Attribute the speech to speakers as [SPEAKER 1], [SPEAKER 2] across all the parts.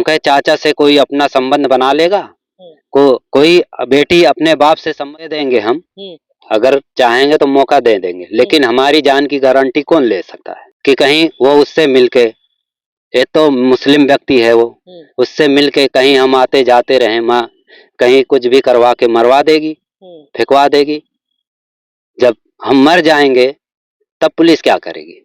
[SPEAKER 1] हम कहे चाचा से कोई अपना संबंध बना लेगा,
[SPEAKER 2] हम्म,
[SPEAKER 1] कोई बेटी अपने बाप से संबंध देंगे हम,
[SPEAKER 2] हम्म,
[SPEAKER 1] अगर चाहेंगे तो मौका दे देंगे, लेकिन हमारी जान की गारंटी कौन ले सकता है कि कहीं वो उससे मिलके, ये तो मुस्लिम व्यक्ति है वो, उससे मिलके कहीं हम आते जाते रहे माँ, कहीं कुछ भी करवा के मरवा देगी, फेंकवा देगी। जब हम मर जाएंगे तब पुलिस क्या करेगी?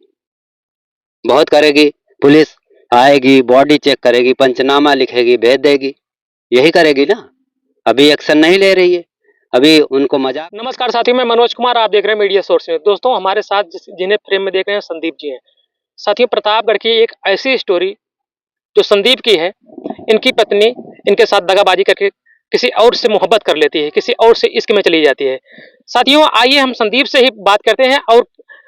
[SPEAKER 1] बहुत करेगी। पुलिस आएगी, बॉडी चेक करेगी, पंचनामा लिखेगी, भेज देगी, यही करेगी ना। अभी एक्शन नहीं ले रही है, अभी उनको मजाक।
[SPEAKER 2] नमस्कार साथियों, मैं मनोज कुमार, आप देख रहे हैं मीडिया सोर्स में। दोस्तों, हमारे साथ जिन्हें फ्रेम में देख रहे हैं संदीप जी हैं। साथियों, प्रतापगढ़ की एक ऐसी स्टोरी जो संदीप की है। इनकी पत्नी इनके साथ दगाबाजी करके किसी और से मोहब्बत कर लेती है, किसी और से इश्क में चली जाती है। साथियों, आइए हम संदीप से ही बात करते हैं और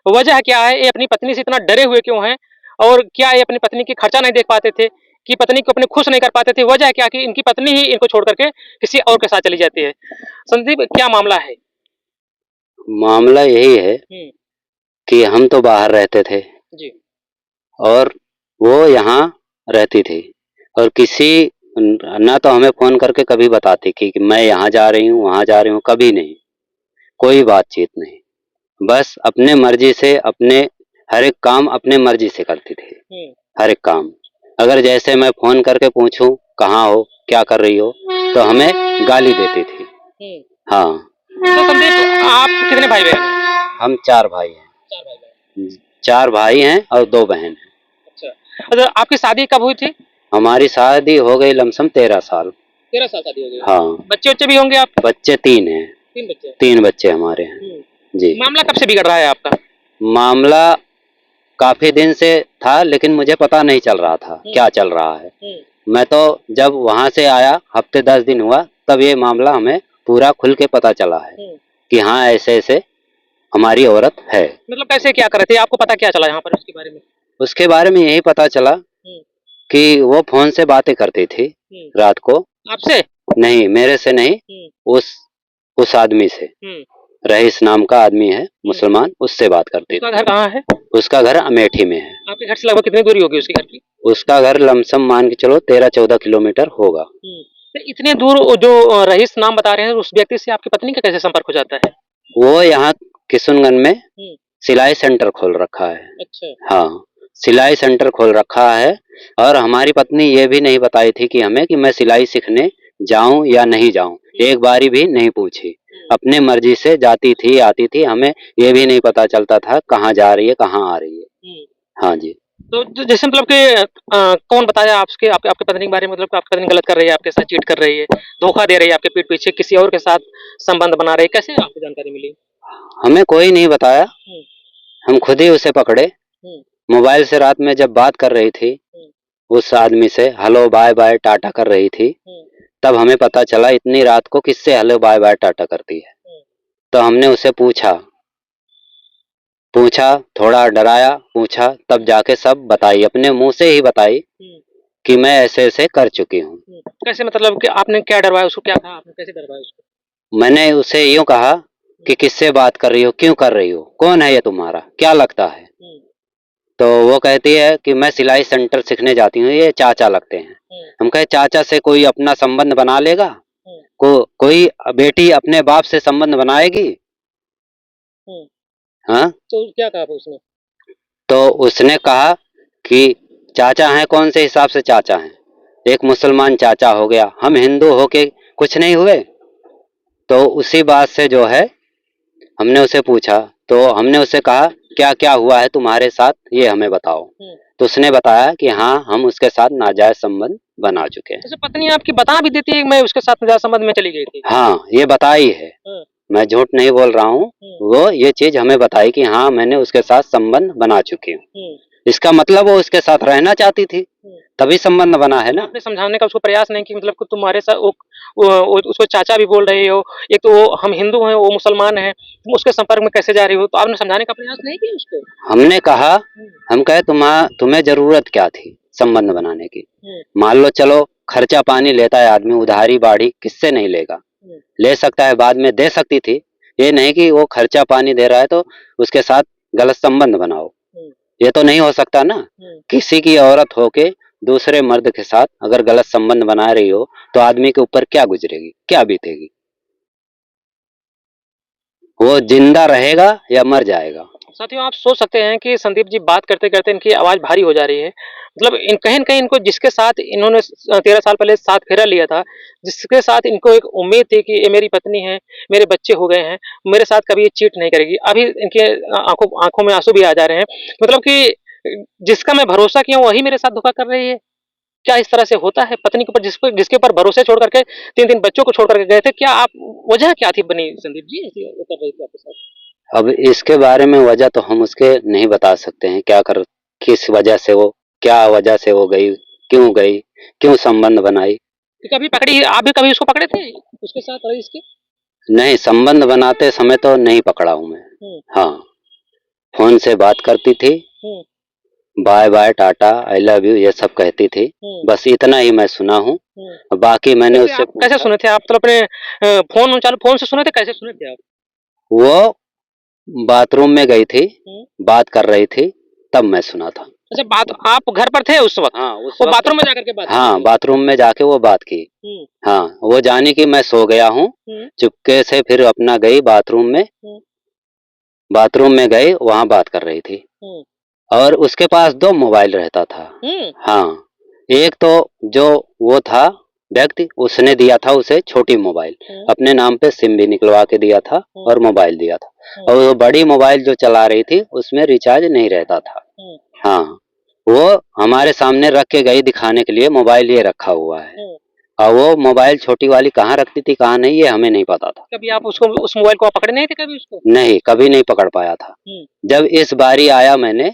[SPEAKER 2] वजह क्या है, ये अपनी पत्नी से इतना डरे हुए क्यों हैं, और क्या ये अपनी पत्नी की खर्चा नहीं देख पाते थे, कि पत्नी को अपने खुश नहीं कर पाते थे। वजह क्या कि इनकी पत्नी ही इनको छोड़ करके किसी और के साथ चली जाती है। संदीप, क्या मामला है?
[SPEAKER 1] मामला यही है कि हम तो बाहर रहते थे
[SPEAKER 2] जी।
[SPEAKER 1] और वो यहाँ रहती थी, और किसी ना तो हमें फोन करके कभी बताती कि मैं यहाँ जा रही हूँ, वहाँ जा रही हूँ, कभी नहीं, कोई बातचीत नहीं। बस अपने मर्जी से, अपने हर एक काम अपने मर्जी से करती थी, हर एक काम। अगर जैसे मैं फोन करके पूछूं कहाँ हो, क्या कर रही हो, तो हमें गाली देती थी। हाँ।
[SPEAKER 2] तो संदीप, आप कितने भाई बहन हैं?
[SPEAKER 1] हम 4 भाई हैं।
[SPEAKER 2] 4 भाई बहन।
[SPEAKER 1] 4 भाई हैं और 2 बहन हैं।
[SPEAKER 2] अच्छा। अच्छा, आपकी शादी कब हुई थी?
[SPEAKER 1] हमारी शादी हो गई लमसम 13 साल।
[SPEAKER 2] 13 साल शादी हो गई।
[SPEAKER 1] हाँ।
[SPEAKER 2] बच्चे भी होंगे आप?
[SPEAKER 1] बच्चे 3 हैं।
[SPEAKER 2] 3 बच्चे?
[SPEAKER 1] 3 बच्चे हमारे हैं। जी।
[SPEAKER 2] मामला कब से बिगड़ रहा है आपका?
[SPEAKER 1] मामला काफी दिन से था, लेकिन मुझे पता नहीं चल रहा था क्या चल रहा है। मैं तो जब वहां से आया, हफ्ते 10 दिन हुआ, तब ये मामला हमें पूरा खुल के पता चला है कि हाँ ऐसे ऐसे हमारी औरत है।
[SPEAKER 2] मतलब कैसे, क्या कर रहे थे, आपको पता क्या चला यहाँ पर उसके बारे में?
[SPEAKER 1] उसके बारे में यही पता चला कि वो फोन से बातें करती थी रात को।
[SPEAKER 2] आपसे?
[SPEAKER 1] नहीं, मेरे से नहीं, उस आदमी से, रईस नाम का आदमी है, मुसलमान, उससे बात करती थी।
[SPEAKER 2] उसका घर कहाँ है?
[SPEAKER 1] उसका घर अमेठी में है।
[SPEAKER 2] आपके घर से लगभग कितनी दूरी होगी उसके घर की?
[SPEAKER 1] उसका घर लमसम मान के चलो 13-14 किलोमीटर होगा।
[SPEAKER 2] तो इतने दूर जो रईस नाम बता रहे हैं, उस व्यक्ति से आपकी पत्नी का कैसे संपर्क हो जाता है?
[SPEAKER 1] वो यहाँ किशनगंज में सिलाई सेंटर खोल रखा है।
[SPEAKER 2] अच्छा।
[SPEAKER 1] हाँ, सिलाई सेंटर खोल रखा है, और हमारी पत्नी ये भी नहीं बताई थी कि हमें कि मैं सिलाई सीखने जाऊं या नहीं जाऊं, एक बारी भी नहीं पूछी। अपने मर्जी से जाती थी, आती थी, हमें ये भी नहीं पता चलता था कहाँ जा रही है, कहाँ आ रही है। हाँ जी।
[SPEAKER 2] तो जैसे मतलब कि कौन बताया आपके आपके पत्नी के बारे में, मतलब आपकी पत्नी गलत कर रही है, आपके साथ चीट कर रही है, धोखा दे रही है, आपके पीठ पीछे किसी और के साथ संबंध बना रही है, कैसे आपको जानकारी मिली?
[SPEAKER 1] हमें कोई नहीं बताया, हम खुद ही उसे पकड़े। मोबाइल से रात में जब बात कर रही थी उस आदमी से, हेलो बाय बाय टाटा कर रही थी, तब हमें पता चला इतनी रात को किससे हेलो बाय बाय टाटा करती है। तो हमने उसे पूछा, थोड़ा डराया, पूछा, तब जाके सब बताई, अपने मुंह से ही बताई कि मैं ऐसे ऐसे कर चुकी हूँ।
[SPEAKER 2] कैसे, मतलब कि आपने क्या डरवाया उसको, क्या कहा आपने, कैसे डरवाया उसको?
[SPEAKER 1] मैंने उसे यूं कहा कि किससे बात कर रही हो, क्यों कर रही हो, कौन है ये तुम्हारा, क्या लगता है? तो वो कहती है कि मैं सिलाई सेंटर सीखने जाती हूँ, ये चाचा लगते हैं। हम कहे चाचा से कोई अपना संबंध बना लेगा, कोई बेटी अपने बाप से संबंध बनाएगी? हाँ।
[SPEAKER 2] तो क्या कहा उसने?
[SPEAKER 1] तो उसने कहा कि चाचा हैं, कौन से हिसाब से चाचा हैं, एक मुसलमान चाचा हो गया, हम हिंदू होके कुछ नहीं हुए। तो उसी बात से जो है हमने उसे पूछा, तो हमने उसे कहा क्या क्या हुआ है तुम्हारे साथ, ये हमें बताओ। तो उसने बताया कि हाँ, हम उसके साथ नाजायज संबंध बना चुके हैं।
[SPEAKER 2] जैसे पत्नी आपकी बता भी देती है कि मैं उसके साथ नाजायज संबंध में चली गई थी?
[SPEAKER 1] हाँ, ये बताई है, मैं झूठ नहीं बोल रहा हूँ। वो ये चीज हमें बताई कि हाँ, मैंने उसके साथ संबंध बना चुकी हूँ। इसका मतलब वो उसके साथ रहना चाहती थी, तभी संबंध बना है ना।
[SPEAKER 2] आपने समझाने का उसको प्रयास नहीं कि मतलब कि तुम्हारे साथ उसको चाचा भी बोल रही हो, एक तो वो हम हिंदू हैं, वो मुसलमान है, तुम उसके संपर्क में कैसे जा रही हो? तो आपने समझाने का प्रयास नहीं किया उसको?
[SPEAKER 1] हमने कहा, हम कहे तुम्हें जरूरत क्या थी संबंध बनाने की? मान लो चलो खर्चा पानी लेता है आदमी, उधारी बाढ़ी किससे नहीं लेगा, ले सकता है, बाद में दे सकती थी। ये नहीं कि वो खर्चा पानी दे रहा है तो उसके साथ गलत संबंध बनाओ, ये तो नहीं हो सकता ना। किसी की औरत होके दूसरे मर्द के साथ अगर गलत संबंध बना रही हो तो आदमी के ऊपर क्या गुजरेगी, क्या बीतेगी? वो जिंदा रहेगा या मर जाएगा?
[SPEAKER 2] साथियों, आप सोच सकते हैं कि संदीप जी बात करते करते इनकी आवाज भारी हो जा रही है। मतलब इन कहीं न कहीं इनको जिसके साथ इन्होंने 13 साल पहले साथ फेरा लिया था, जिसके साथ इनको एक उम्मीद थी कि ये मेरी पत्नी है, मेरे बच्चे हो गए हैं, मेरे साथ कभी ये चीट नहीं करेगी। अभी इनके आँखों आँखों में आँसू भी आ जा रहे हैं। मतलब कि जिसका मैं भरोसा किया हूँ वही मेरे साथ धोखा कर रही है। क्या इस तरह से होता है? पत्नी के ऊपर जिसके ऊपर भरोसे छोड़ कर के 3-3 बच्चों को छोड़ कर के गए थे, क्या आप वजह क्या थी बनी संदीप जी ऐसी वो कर रही थी आपके साथ?
[SPEAKER 1] अब इसके बारे में वजह तो हम उसके नहीं बता सकते हैं, किस वजह से वो, क्या वजह से वो गई, क्यों संबंध बनाई।
[SPEAKER 2] तो कभी पकड़ी आप भी कभी उसको पकड़े थे? उसके साथ रईस के?
[SPEAKER 1] नहीं, संबंध बनाते समय तो नहीं पकड़ा हूँ मैं। हाँ, फोन से बात करती थी, bye bye, tata, I love you, ये सब कहती थी। बस इतना ही मैं सुना हूँ। बाकी मैंने
[SPEAKER 2] कैसे
[SPEAKER 1] उससे
[SPEAKER 2] आप कैसे सुने थे? आप तो अपने फोन से सुने थे, कैसे सुने थे आप?
[SPEAKER 1] वो बाथरूम में गई थी, बात कर रही थी, तब मैं सुना था।
[SPEAKER 2] अच्छा, बात आप घर पर थे उस वक़्त?
[SPEAKER 1] हाँ, उस
[SPEAKER 2] वो
[SPEAKER 1] वक्त
[SPEAKER 2] बाथरूम में जाकर के बात की
[SPEAKER 1] हाँ,
[SPEAKER 2] थी?
[SPEAKER 1] बाथरूम में जाके वो बात की। हाँ, वो जानी कि मैं सो गया हूँ, चुपके से फिर अपना गई बाथरूम में गई, वहाँ बात कर रही थी। और उसके पास 2 मोबाइल रहता था। हाँ, एक तो जो वो था व्यक्ति, उसने दिया था उसे छोटी मोबाइल, अपने नाम पे सिम भी निकलवा के दिया था और मोबाइल दिया था। और वो बड़ी मोबाइल जो चला रही थी उसमें रिचार्ज नहीं रहता था। हाँ, वो हमारे सामने रख के गई दिखाने के लिए, मोबाइल ये रखा हुआ है। और वो मोबाइल छोटी वाली कहाँ रखती थी कहाँ नहीं, ये हमें नहीं पता था।
[SPEAKER 2] कभी आप उसको उस मोबाइल को आप पकड़े नहीं थे कभी उसको?
[SPEAKER 1] नहीं, कभी नहीं पकड़ पाया था। जब इस बारी आया मैंने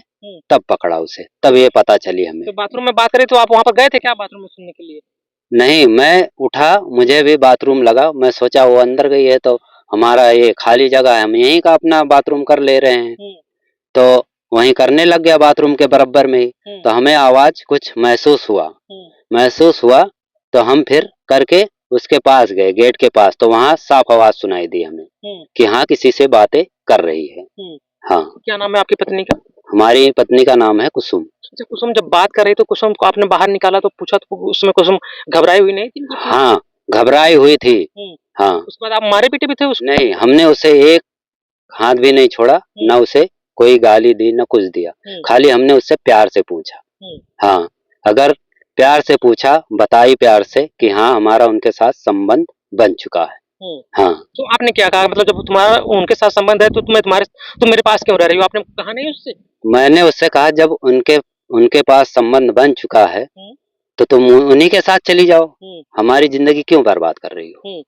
[SPEAKER 1] तब पकड़ा उसे, तब ये पता चली हमें।
[SPEAKER 2] तो बाथरूम में बात करी तो आप वहाँ पर गए थे क्या बाथरूम में सुनने के लिए?
[SPEAKER 1] नहीं, मैं उठा, मुझे भी बाथरूम लगा, मैं सोचा वो अंदर गई है तो हमारा ये खाली जगह है, हम यहीं का अपना बाथरूम कर ले रहे हैं। तो वहीं करने लग गया बाथरूम के बराबर में ही। तो हमें आवाज कुछ महसूस हुआ तो हम फिर करके उसके पास गए, गेट के पास, तो वहाँ साफ आवाज सुनाई दी हमें कि हाँ, किसी से बातें कर रही है। हाँ।
[SPEAKER 2] क्या नाम है आपकी पत्नी का?
[SPEAKER 1] हमारी पत्नी का नाम है कुसुम।
[SPEAKER 2] अच्छा, कुसुम जब बात कर रही तो कुसुम को आपने बाहर निकाला तो पूछा तो उसमें कुसुम घबराई हुई नहीं थी?
[SPEAKER 1] हाँ, घबराई हुई थी। हाँ।
[SPEAKER 2] उसके बाद आप मारे पीटे भी थे उसको?
[SPEAKER 1] नहीं, हमने उसे एक हाथ भी नहीं छोड़ा, न उसे कोई गाली दी न कुछ दिया, खाली हमने उससे प्यार से पूछा। हाँ, अगर प्यार से पूछा, बताई प्यार से कि हाँ, हमारा उनके साथ संबंध बन चुका है। हाँ।
[SPEAKER 2] तो आपने क्या कहा? मतलब जब तुम्हारा उनके साथ संबंध है तो तुम मेरे पास क्यों रह रही हो? आपने कहा नहीं उससे?
[SPEAKER 1] मैंने उससे कहा जब उनके पास संबंध बन चुका है तो तुम उन्हीं के साथ चली जाओ, हमारी जिंदगी क्यों बर्बाद कर रही हो?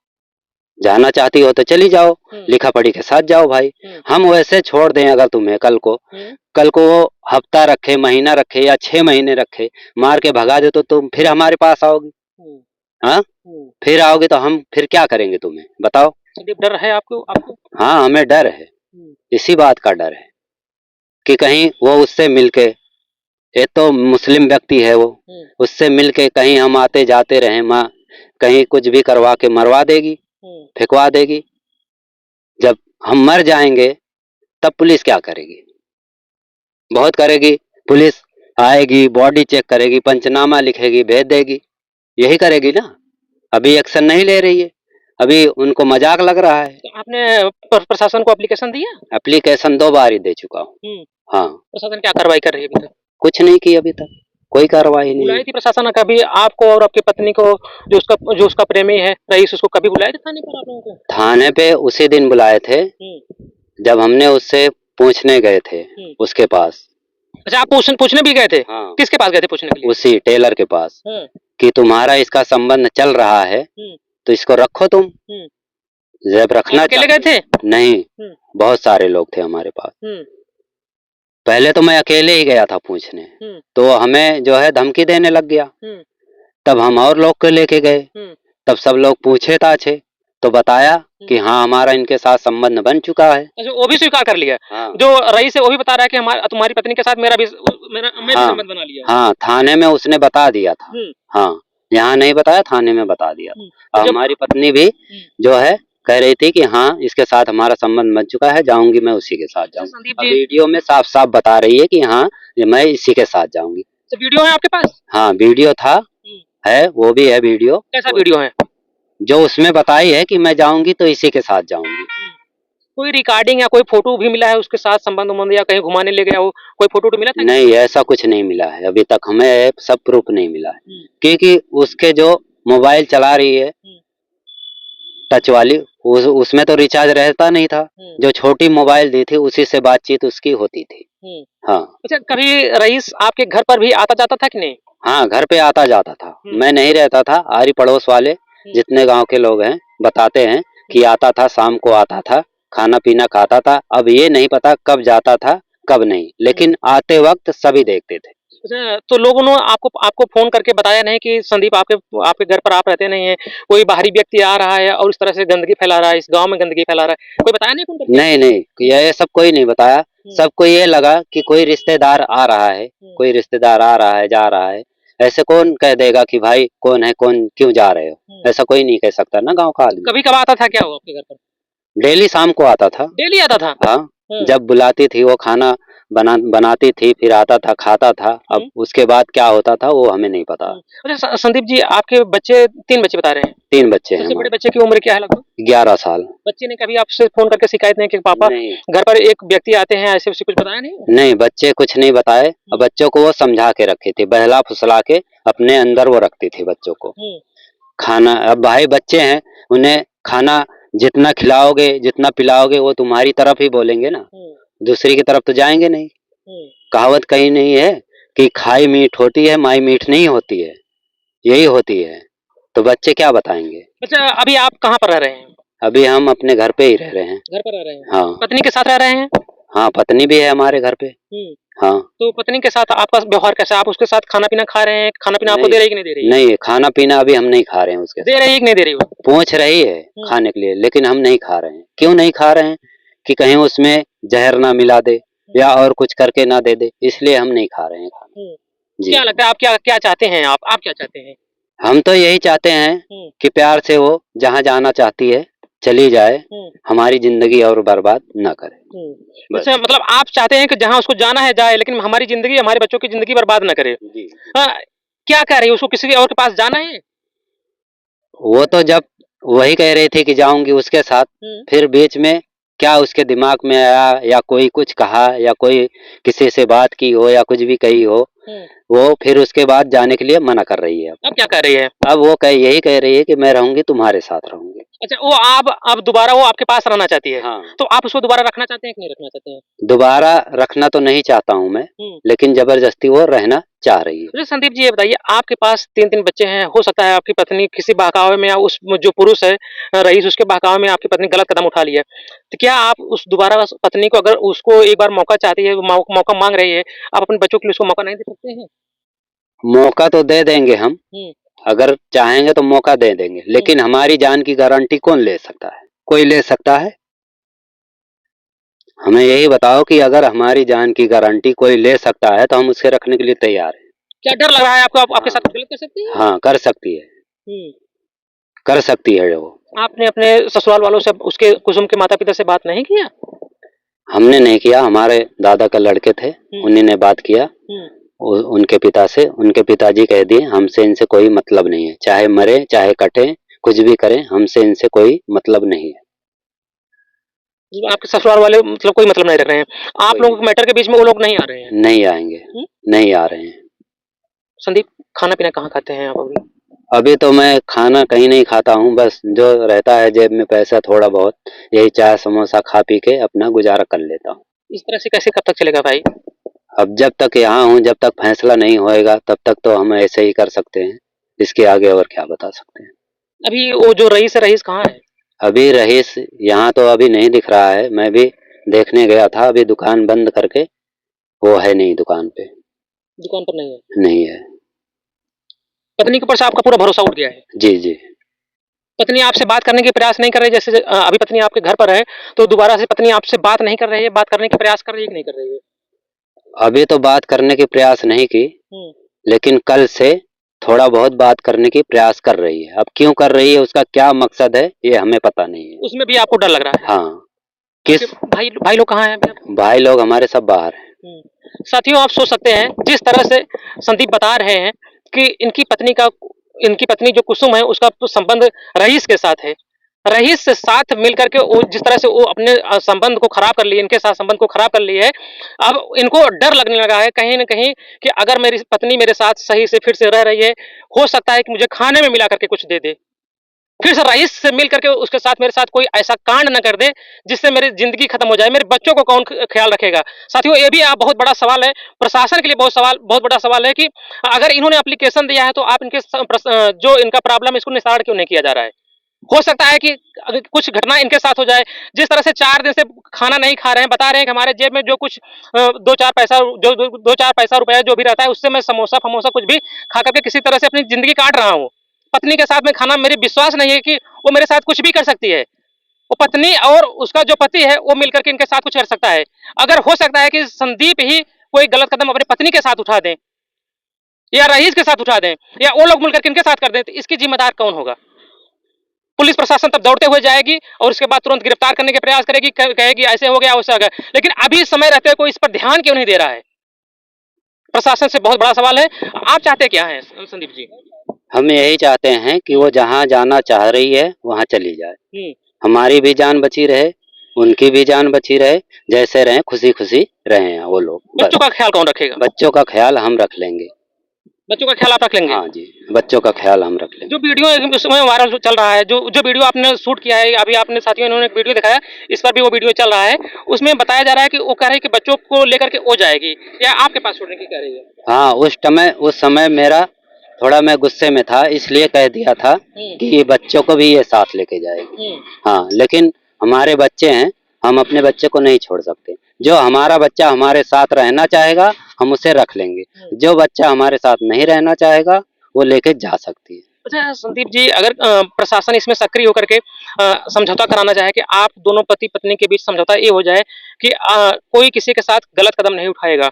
[SPEAKER 1] जाना चाहती हो तो चली जाओ, लिखा पढ़ी के साथ जाओ भाई। हम वैसे छोड़ दें अगर तुम्हें कल को वो हफ्ता रखे, महीना रखे या 6 महीने रखे, मार के भगा दे तो तुम फिर हमारे पास आओगी? हाँ, फिर आओगे तो हम फिर क्या करेंगे तुम्हें बताओ?
[SPEAKER 2] डर है आपको?
[SPEAKER 1] हाँ, हमें डर है, इसी बात का डर है कि कहीं वो उससे मिलके, एक तो मुस्लिम व्यक्ति है वो, उससे मिलके कहीं हम आते जाते रहे, माँ कहीं कुछ भी करवा के मरवा देगी, फेंकवा देगी। जब हम मर जाएंगे तब पुलिस क्या करेगी? बहुत करेगी। पुलिस आएगी, बॉडी चेक करेगी, पंचनामा लिखेगी, भेज देगी, यही करेगी ना। अभी एक्शन नहीं ले रही है, अभी उनको मजाक लग रहा है।
[SPEAKER 2] तो आपने प्रशासन को एप्लीकेशन दिया?
[SPEAKER 1] एप्लीकेशन 2 बार ही दे चुका हूँ। हाँ।
[SPEAKER 2] प्रशासन क्या कार्रवाई कर रही है अभी तक?
[SPEAKER 1] कुछ नहीं की अभी तक, कोई कार्रवाई नहीं।
[SPEAKER 2] बुलाई थी प्रशासन कभी आपको और आपकी पत्नी को? जो उसका प्रेमी है रईस, उसको कभी बुलाए थे थाने पर आप लोगों को?
[SPEAKER 1] थाने पे उसी दिन बुलाए थे जब हमने उससे पूछने गए थे उसके पास।
[SPEAKER 2] अच्छा, आप पूछने भी गए थे?
[SPEAKER 1] हाँ।
[SPEAKER 2] किसके पास गए थे पूछने के लिए?
[SPEAKER 1] उसी टेलर के पास कि तुम्हारा इसका संबंध चल रहा है तो इसको रखो तुम। जब रखना
[SPEAKER 2] अकेले गए थे?
[SPEAKER 1] नहीं, बहुत सारे लोग थे हमारे पास। पहले तो मैं अकेले ही गया था पूछने, तो हमें जो है धमकी देने लग गया। तब हम और लोग को लेके गए, तब सब लोग पूछे ताछे तो बताया कि हाँ, हमारा इनके साथ संबंध बन चुका है।
[SPEAKER 2] अच्छा, वो भी स्वीकार कर लिया?
[SPEAKER 1] हाँ।
[SPEAKER 2] जो रईस है वो भी बता रहा है कि तुम्हारी पत्नी के साथ मैं भी संबंध बना लिया।
[SPEAKER 1] हाँ, थाने में उसने बता दिया था। हाँ, यहाँ नहीं बताया, थाने में बता दिया था। हमारी पत्नी भी जो है कह रही थी कि हाँ, इसके साथ हमारा संबंध बन चुका है, जाऊंगी मैं उसी के साथ जाऊंगी। वीडियो में साफ साफ बता रही है कि हाँ, मैं इसी के साथ जाऊंगी।
[SPEAKER 2] तो वीडियो है आपके पास?
[SPEAKER 1] हाँ वीडियो था, है, वो भी है वीडियो।
[SPEAKER 2] कैसा वीडियो है?
[SPEAKER 1] जो उसमें बताई है कि मैं जाऊंगी तो इसी के साथ जाऊंगी।
[SPEAKER 2] कोई रिकॉर्डिंग या कोई फोटो भी मिला है उसके साथ संबंध उम्बंध या कहीं घुमाने ले गया हो, कोई फोटो तो मिला था?
[SPEAKER 1] नहीं, ऐसा कुछ नहीं मिला है अभी तक, हमें सब प्रूफ नहीं मिला है, क्योंकि उसके जो मोबाइल चला रही है टच वाली, उसमें तो रिचार्ज रहता नहीं था। जो छोटी मोबाइल दी थी उसी से बातचीत उसकी होती थी। हाँ।
[SPEAKER 2] अच्छा, कभी रईस आपके घर पर भी आता जाता था कि नहीं?
[SPEAKER 1] हाँ, घर पे आता जाता था। मैं नहीं रहता था, आरी पड़ोस वाले जितने गांव के लोग हैं बताते हैं कि आता था, शाम को आता था, खाना पीना खाता था। अब ये नहीं पता कब जाता था कब नहीं, लेकिन आते वक्त सभी देखते थे।
[SPEAKER 2] अच्छा, तो लोगों ने आपको आपको फोन करके बताया नहीं कि संदीप आपके आपके घर पर आप रहते नहीं हैं, कोई बाहरी व्यक्ति आ रहा है और इस तरह से गंदगी फैला रहा है, इस गांव में गंदगी फैला रहा है, कोई बताया नहीं फोन करके?
[SPEAKER 1] नहीं नहीं, ये सब कोई नहीं बताया। सबको ये लगा कि कोई रिश्तेदार आ रहा है, कोई रिश्तेदार आ रहा है, जा रहा है। ऐसे कौन कह देगा कि भाई कौन है, कौन क्यों जा रहे हो, ऐसा कोई नहीं कह सकता ना गांव का आदमी।
[SPEAKER 2] कभी कब आता था क्या वो आपके घर पर?
[SPEAKER 1] डेली शाम को आता था।
[SPEAKER 2] डेली आता था?
[SPEAKER 1] हाँ, जब बुलाती थी वो खाना बनाती थी, फिर आता था, खाता था। अब उसके बाद क्या होता था वो हमें नहीं पता।
[SPEAKER 2] अच्छा संदीप जी, आपके बच्चे 3 बच्चे बता रहे हैं?
[SPEAKER 1] 3 बच्चे हैं
[SPEAKER 2] सबसे बड़े
[SPEAKER 1] हमारे।
[SPEAKER 2] बच्चे की उम्र क्या है लगभग?
[SPEAKER 1] 11 साल।
[SPEAKER 2] बच्चे ने कभी आपसे फोन करके शिकायत नहीं की पापा
[SPEAKER 1] नहीं
[SPEAKER 2] घर पर एक व्यक्ति आते हैं, ऐसे कुछ बताया नहीं?
[SPEAKER 1] नहीं, बच्चे कुछ नहीं बताए। अब बच्चों को वो समझा के रखे थे, बहला फुसला के अपने अंदर वो रखती थी बच्चों को। खाना, अब भाई बच्चे हैं, उन्हें खाना जितना खिलाओगे, जितना पिलाओगे, वो तुम्हारी तरफ ही बोलेंगे ना, दूसरी की तरफ तो जाएंगे नहीं। कहावत कहीं नहीं है कि खाई मीठ होती है, माई मीठ नहीं होती है, यही होती है। तो बच्चे क्या बताएंगे।
[SPEAKER 2] अच्छा, अभी आप कहाँ पर रह रहे हैं?
[SPEAKER 1] अभी हम अपने घर पे ही रह रहे हैं।
[SPEAKER 2] घर पर रह रहे हैं?
[SPEAKER 1] हाँ।
[SPEAKER 2] पत्नी के साथ रह रहे हैं?
[SPEAKER 1] हाँ, पत्नी भी है हमारे घर पे। हाँ।
[SPEAKER 2] तो पत्नी के साथ आपका व्यवहार कैसा है? आप उसके साथ खाना पीना खा रहे हैं? खाना पीना आपको दे रही है कि नहीं दे रही है?
[SPEAKER 1] नहीं, खाना पीना अभी हम नहीं खा रहे हैं उसके
[SPEAKER 2] दे रही है कि नहीं दे रही हो?
[SPEAKER 1] पूछ रही है खाने के लिए, लेकिन हम नहीं खा रहे हैं। क्यों नहीं खा रहे हैं कि कहीं उसमें जहर ना मिला दे या और कुछ करके ना दे दे, इसलिए हम नहीं खा रहे हैं खाना। जी।
[SPEAKER 2] क्या लगता है आप क्या क्या चाहते हैं? आप क्या चाहते हैं?
[SPEAKER 1] हम तो यही चाहते हैं कि प्यार से वो जहाँ जाना चाहती है चली जाए, हमारी जिंदगी और बर्बाद ना करे।
[SPEAKER 2] अच्छा, मतलब आप चाहते हैं कि जहाँ उसको जाना है जाए, लेकिन हमारी जिंदगी, हमारे बच्चों की जिंदगी बर्बाद ना करे। हाँ, क्या कह रही है, उसको किसी और के पास जाना है?
[SPEAKER 1] वो तो जब वही कह रही थी कि जाऊंगी उसके साथ, फिर बीच में क्या उसके दिमाग में आया या कोई कुछ कहा या कोई किसी से बात की हो या कुछ भी कही हो, वो फिर उसके बाद जाने के लिए मना कर रही है।
[SPEAKER 2] अब क्या कर रही है?
[SPEAKER 1] अब वो यही कह रही है कि मैं रहूंगी, तुम्हारे साथ रहूंगी।
[SPEAKER 2] अच्छा, वो अब दोबारा वो आपके पास रहना चाहती है?
[SPEAKER 1] हाँ।
[SPEAKER 2] तो आप उसको दोबारा रखना चाहते हैं कि नहीं रखना चाहते हैं?
[SPEAKER 1] दोबारा रखना तो नहीं चाहता हूँ मैं, लेकिन जबरदस्ती वो रहना चाह रही है।
[SPEAKER 2] तो संदीप जी ये बताइए, आपके पास 3 बच्चे हैं, हो सकता है आपकी पत्नी किसी बहकावे में या उस जो पुरुष है रईस, उसके बहकावे में आपकी पत्नी गलत कदम उठा ली है, तो क्या आप उस दोबारा पत्नी को, अगर उसको एक बार मौका चाहती है, मौका मांग रही है, आप अपने बच्चों के लिए उसको मौका नहीं दे सकते हैं?
[SPEAKER 1] मौका तो दे देंगे हम, अगर चाहेंगे तो मौका दे देंगे, लेकिन हमारी जान की गारंटी कौन ले सकता है? कोई ले सकता है? हमें यही बताओ कि अगर हमारी जान की गारंटी कोई ले सकता है तो हम उसके रखने के लिए तैयार हैं।
[SPEAKER 2] क्या डर लग रहा है आपको, आपके साथ गलत कर सकती है?
[SPEAKER 1] हाँ, कर सकती है, कर सकती है वो।
[SPEAKER 2] आपने अपने ससुराल वालों से, उसके कुसुम के माता पिता से बात नहीं किया?
[SPEAKER 1] हमने नहीं किया, हमारे दादा का लड़के थे, उन्हीं ने बात किया उनके पिता से। उनके पिताजी कह दिए हमसे इनसे कोई मतलब नहीं है, चाहे मरे चाहे कटे, कुछ भी करें, हमसे इनसे कोई मतलब नहीं है।
[SPEAKER 2] आपके ससुराल वाले मतलब कोई मतलब नहीं रख रहे हैं? आप लोगों के मैटर के बीच में वो लोग नहीं आ रहे हैं?
[SPEAKER 1] नहीं आएंगे, नहीं आ रहे हैं।
[SPEAKER 2] संदीप, खाना पीना कहाँ खाते हैं आप अभी?
[SPEAKER 1] अभी तो मैं खाना कहीं नहीं खाता हूँ, बस जो रहता है जेब में पैसा थोड़ा बहुत, यही चाय समोसा खा पी के अपना गुजारा कर लेता हूँ।
[SPEAKER 2] इस तरह से कैसे कब तक चलेगा भाई?
[SPEAKER 1] अब जब तक यहाँ हूँ, जब तक फैसला नहीं होएगा तब तक तो हम ऐसे ही कर सकते हैं, इसके आगे और क्या बता सकते हैं।
[SPEAKER 2] अभी वो जो रईस कहाँ है?
[SPEAKER 1] अभी रईस यहाँ तो अभी नहीं दिख रहा है, मैं भी देखने गया था, अभी दुकान बंद करके वो है नहीं दुकान पे।
[SPEAKER 2] दुकान पर नहीं है?
[SPEAKER 1] नहीं है।
[SPEAKER 2] पत्नी के ऊपर से आपका पूरा भरोसा उठ गया है?
[SPEAKER 1] जी जी।
[SPEAKER 2] पत्नी आपसे बात करने के प्रयास नहीं कर रही? जैसे अभी पत्नी आपके घर पर है, तो दोबारा से पत्नी आपसे बात नहीं कर रही है, बात करने के प्रयास कर रही है कि नहीं कर रही है?
[SPEAKER 1] अभी तो बात करने की प्रयास नहीं की, लेकिन कल से थोड़ा बहुत बात करने की प्रयास कर रही है। अब क्यों कर रही है, उसका क्या मकसद है, ये हमें पता नहीं है।
[SPEAKER 2] उसमें भी आपको डर लग रहा है?
[SPEAKER 1] हाँ। किस
[SPEAKER 2] भाई लोग कहाँ हैं अभी?
[SPEAKER 1] भाई लोग हमारे सब बाहर हैं।
[SPEAKER 2] साथियों, आप सोच सकते हैं जिस तरह से संदीप बता रहे हैं कि इनकी पत्नी जो कुसुम है उसका तो संबंध रईस के साथ है। रईस से साथ मिल करके वो जिस तरह से वो अपने संबंध को खराब कर लिए, इनके साथ संबंध को खराब कर लिए है। अब इनको डर लगने लगा है कहीं न कहीं कि अगर मेरी पत्नी मेरे साथ सही से फिर से रह रही है, हो सकता है कि मुझे खाने में मिला करके कुछ दे दे। फिर से रईस से मिल करके उसके साथ मेरे साथ कोई ऐसा कांड ना कर दे जिससे मेरी जिंदगी खत्म हो जाए, मेरे बच्चों को कौन ख्याल रखेगा। साथियों, ये भी बहुत बड़ा सवाल है, प्रशासन के लिए बहुत बड़ा सवाल है कि अगर इन्होंने एप्लीकेशन दिया है तो आप जो इनका प्रॉब्लम है इसको निस्तारण क्यों नहीं किया जा रहा है। हो सकता है कि अगर कुछ घटना इनके साथ हो जाए, जिस तरह से 4 दिन से खाना नहीं खा रहे हैं, बता रहे हैं कि हमारे जेब में जो कुछ 2-4 पैसा जो 2-4 पैसा रुपया जो भी रहता है उससे मैं समोसा-फमोसा कुछ भी खा करके किसी तरह से अपनी जिंदगी काट रहा हूँ। पत्नी के साथ में खाना, मेरी विश्वास नहीं है कि वो मेरे साथ कुछ भी कर सकती है। वो पत्नी और उसका जो पति है वो मिलकर के इनके साथ कुछ कर सकता है। अगर हो सकता है कि संदीप ही कोई गलत कदम अपनी पत्नी के साथ उठा दें या रईस के साथ उठा दें या वो लोग मिलकर के इनके साथ कर दें, तो इसकी जिम्मेदार कौन होगा? पुलिस प्रशासन तब दौड़ते हुए जाएगी और उसके बाद तुरंत गिरफ्तार करने के प्रयास करेगी, कहेगी ऐसे हो गया वैसे हो गया। लेकिन अभी समय रहते हुए कोई इस पर ध्यान क्यों नहीं दे रहा है? प्रशासन से बहुत बड़ा सवाल है। आप चाहते क्या हैं संदीप जी?
[SPEAKER 1] हम यही चाहते हैं कि वो जहाँ जाना चाह रही है वहाँ चली जाए, हमारी भी जान बची रहे, उनकी भी जान बची रहे, जैसे रहें खुशी-खुशी रहें वो लोग।
[SPEAKER 2] बच्चों का ख्याल कौन रखेगा?
[SPEAKER 1] बच्चों का ख्याल हम रख लेंगे।
[SPEAKER 2] बच्चों का ख्याल आप रख लेंगे?
[SPEAKER 1] हाँ जी, बच्चों का ख्याल हम रख लेंगे।
[SPEAKER 2] जो वीडियो इस समय वायरल चल रहा है, जो वीडियो आपने शूट किया है, अभी आपने साथियों इन्होंने एक वीडियो दिखाया, इस पर भी वो वीडियो चल रहा है, उसमें बताया जा रहा है कि वो कह रही है कि बच्चों को लेकर के वो जाएगी, या आपके पास छोड़ने की कह रही है?
[SPEAKER 1] हाँ, उस समय मेरा थोड़ा मैं गुस्से में था, इसलिए कह दिया था कि ये बच्चों को भी ये साथ लेके जाएगी। हाँ, लेकिन हमारे बच्चे हैं, हम अपने बच्चे को नहीं छोड़ सकते। जो हमारा बच्चा हमारे साथ रहना चाहेगा, हम उसे रख लेंगे। जो बच्चा हमारे साथ नहीं रहना चाहेगा, वो लेके जा सकती है।
[SPEAKER 2] अच्छा संदीप जी, अगर प्रशासन इसमें सक्रिय होकर के समझौता कराना चाहे कि आप दोनों पति पत्नी के बीच समझौता ये हो जाए कि कोई किसी के साथ गलत कदम नहीं उठाएगा,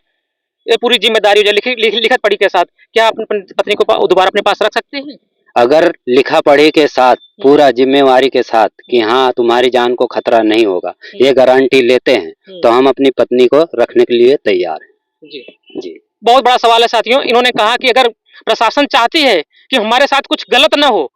[SPEAKER 2] ये पूरी जिम्मेदारी हो जाए लिखत पढ़ी के साथ, क्या आप अपनी पत्नी को दोबारा अपने पास रख सकते हैं?
[SPEAKER 1] अगर लिखा पढ़ी के साथ, पूरा जिम्मेवारी के साथ कि हाँ तुम्हारी जान को खतरा नहीं होगा, ये गारंटी लेते हैं, तो हम अपनी पत्नी को रखने के लिए तैयार हैं।
[SPEAKER 2] जी
[SPEAKER 1] जी।
[SPEAKER 2] बहुत बड़ा सवाल है साथियों। इन्होंने कहा कि अगर प्रशासन चाहती है कि हमारे साथ कुछ गलत ना हो,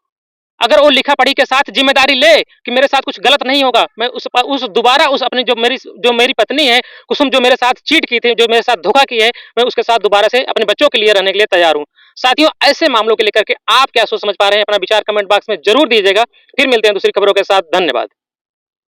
[SPEAKER 2] अगर वो लिखा पढ़ी के साथ जिम्मेदारी ले कि मेरे साथ कुछ गलत नहीं होगा, मैं उस दोबारा उस अपनी जो मेरी पत्नी है कुसुम, जो मेरे साथ चीट की थी, जो मेरे साथ धोखा की है, मैं उसके साथ दोबारा से अपने बच्चों के लिए रहने के लिए तैयार हूँ। साथियों, ऐसे मामलों को लेकर के आप क्या सोच समझ पा रहे हैं? अपना विचार कमेंट बॉक्स में जरूर दीजिएगा। फिर मिलते हैं दूसरी खबरों के साथ। धन्यवाद।